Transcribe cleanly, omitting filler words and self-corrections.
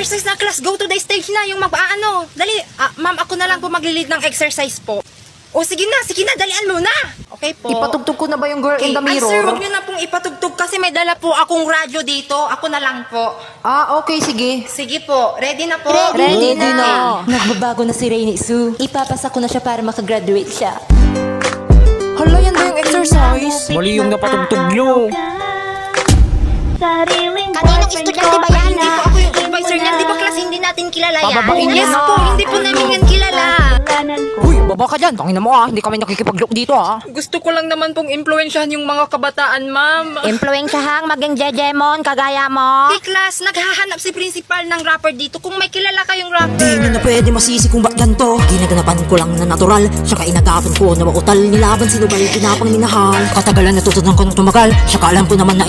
exercise na class. Go to the stage na. Yung mag-ano. Dali. Ma'am, ako na lang po maglilid ng exercise po. O sige na, dalian mo na. Okay po. Ipatugtog ko na ba yung girl in the Ay, sir, mirror? wag nyo na pong ipatugtog kasi may dala po akong radyo dito. Ako na lang po. Okay, sige. Sige po. Ready na po? Ready na. Nagbabago na si Rainy Sue. Ipapasa ko na siya para makagraduate siya. Hala, yan ba yung exercise? Mali yung napatugtog nyo. Kaninong estudyante ba yan? Hindi po ako yung advisor niyan. Di ba klase hindi natin kilala yan? Pababain Yes yan, po, hindi po namin yan kilala. Uy, baba ka dyan. Tangina mo hindi kami nakikipag-joke dito Gusto ko lang naman pong influensyahan yung mga kabataan, ma'am. Impluensyahang maging jejemon kagaya mo. Hey, class, naghahanap si principal ng rapper dito. Kung may kilala kayong rapper. Di nyo na pwede masisi kung ba't ganito. Ginaganapan ko lang na natural. Saka inagapan ko na mautal. Nilaban sino ba'y pinapang minahal. Katagalan natutunan ko ng tumagal. Saka alam ko naman na